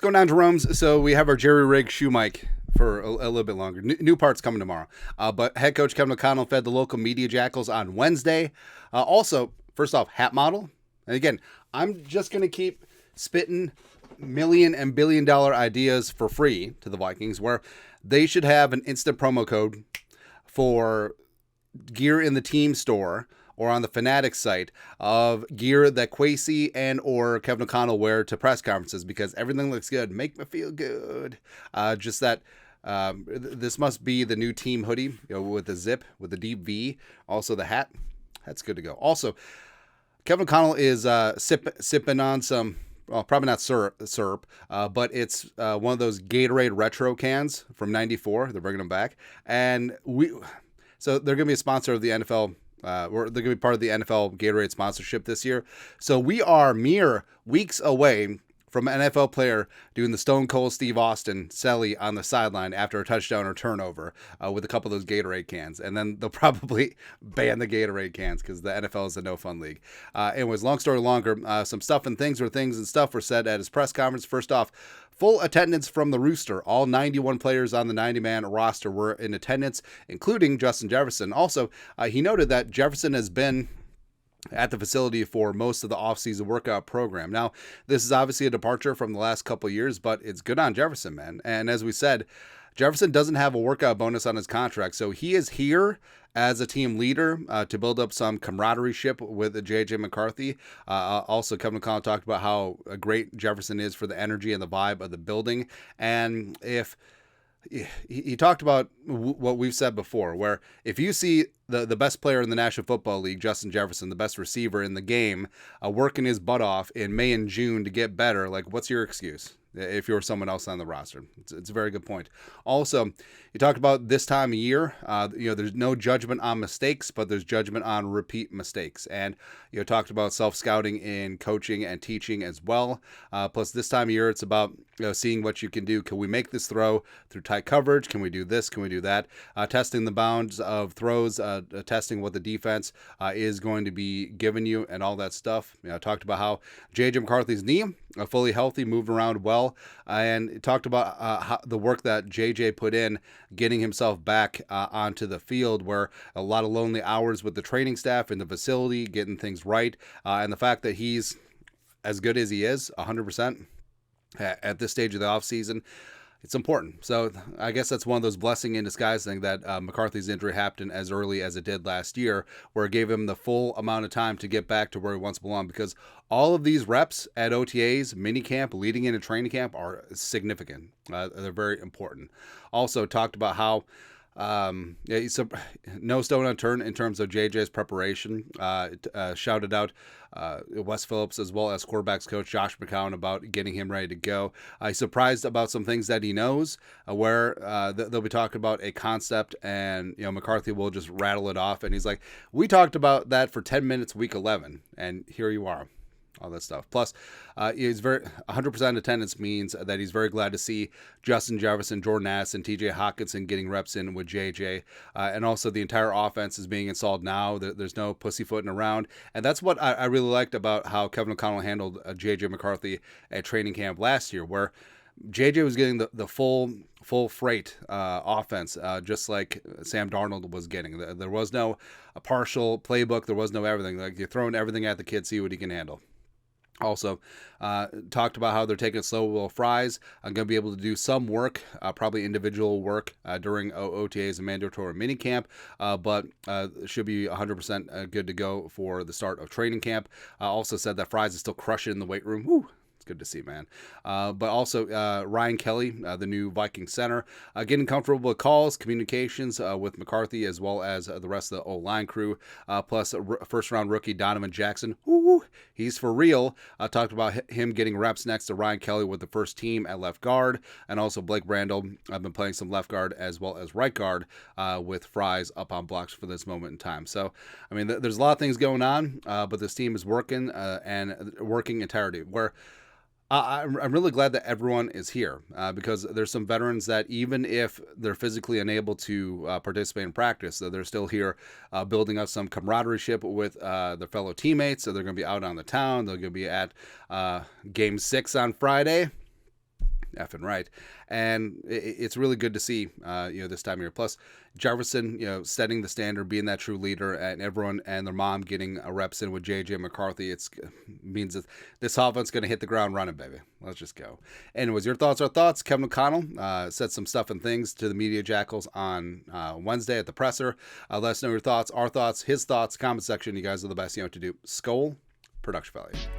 going on, Jerome's? So we have our jerry rig shoe mic for a little bit longer. New parts coming tomorrow. But head coach Kevin O'Connell fed the local media jackals on Wednesday. Also, first off, hat model. And again, I'm just going to keep spitting million and billion dollar ideas for free to the Vikings, where they should have an instant promo code for gear in the team store or on the Fanatics site of gear that Kwesi and or Kevin O'Connell wear to press conferences, because everything looks good. Make me feel good. Just that this must be the new team hoodie, with the zip, with the deep V. Also the hat. That's good to go. Also, Kevin O'Connell is sipping on some, well, probably not syrup, but it's one of those Gatorade retro cans from '94. They're bringing them back. And so they're going to be a sponsor of the NFL. They're going to be part of the NFL Gatorade sponsorship this year. So we are mere weeks away from an NFL player doing the Stone Cold Steve Austin celly on the sideline after a touchdown or turnover with a couple of those Gatorade cans. And then they'll probably ban the Gatorade cans because the NFL is a no-fun league. Anyways, long story longer, some stuff and things were said at his press conference. First off, full attendance from the Rooster. All 91 players on the 90-man roster were in attendance, including Justin Jefferson. Also, he noted that Jefferson has been at the facility for most of the offseason workout program. Now, this is obviously a departure from the last couple of years, but it's good on Jefferson, man. And as we said, Jefferson doesn't have a workout bonus on his contract, so he is here as a team leader to build up some camaraderie with J.J. McCarthy. Also, Kevin O'Connell talked about how great Jefferson is for the energy and the vibe of the building. And he talked about what we've said before, where if you see the best player in the National Football League, Justin Jefferson, the best receiver in the game, working his butt off in May and June to get better, like, what's your excuse if you're someone else on the roster? It's a very good point. Also, he talked about this time of year, there's no judgment on mistakes, but there's judgment on repeat mistakes. And, talked about self-scouting in coaching and teaching as well. Plus, this time of year, it's about seeing what you can do. Can we make this throw through tight coverage? Can we do this? Can we do that? Testing the bounds of throws, testing what the defense is going to be giving you and all that stuff. Talked about how J.J. McCarthy's knee, fully healthy, moved around well, and talked about how the work that J.J. put in getting himself back onto the field, where a lot of lonely hours with the training staff in the facility, getting things right, and the fact that he's as good as he is, 100%, at this stage of the offseason. It's important. So I guess that's one of those blessing in disguise thing that McCarthy's injury happened as early as it did last year, where it gave him the full amount of time to get back to where he once belonged, because all of these reps at OTAs, minicamp, leading into training camp are significant. They're very important. Also talked about how no stone unturned in terms of JJ's preparation. Shouted out Wes Phillips as well as quarterbacks coach Josh McCown about getting him ready to go. He's surprised about some things that he knows, where they'll be talking about a concept, and McCarthy will just rattle it off, and he's like, "We talked about that for 10 minutes week 11, and here you are." All that stuff. Plus, he's 100% attendance means that he's very glad to see Justin Jefferson, Jordan Addison, TJ Hawkinson getting reps in with JJ. And also the entire offense is being installed now. There's no pussyfooting around. And that's what I really liked about how Kevin O'Connell handled JJ McCarthy at training camp last year, where JJ was getting the full freight offense, just like Sam Darnold was getting. There was no a partial playbook. There was no everything. Like, you're throwing everything at the kid, see what he can handle. Also, talked about how they're taking it slow with Will Fries. I'm going to be able to do some work, probably individual work during OTAs and mandatory minicamp, but should be 100% good to go for the start of training camp. Also said that Fries is still crushing in the weight room. Woo! Good to see, man. But also Ryan Kelly, the new Viking center, getting comfortable with calls, communications with McCarthy, as well as the rest of the O-line crew. Plus first-round rookie Donovan Jackson. Ooh, he's for real. Talked about him getting reps next to Ryan Kelly with the first team at left guard. And also Blake Randall. I've been playing some left guard as well as right guard with Fries up on blocks for this moment in time. So, I mean, there's a lot of things going on, but this team is working and working entirety. Where I'm really glad that everyone is here because there's some veterans that even if they're physically unable to participate in practice, they're still here building up some camaraderie with their fellow teammates. So they're going to be out on the town. They're going to be at Game 6 on Friday. effing right. And it's really good to see, this time of year. Plus, Jefferson, setting the standard, being that true leader, and everyone and their mom getting a reps in with J.J. McCarthy. It means that this offense going to hit the ground running, baby. Let's just go. Anyways, your thoughts are thoughts. Kevin O'Connell said some stuff and things to the Media Jackals on Wednesday at the presser. Let us know your thoughts, our thoughts, his thoughts, comment section. You guys are the best. You know what to do. Skol, production value.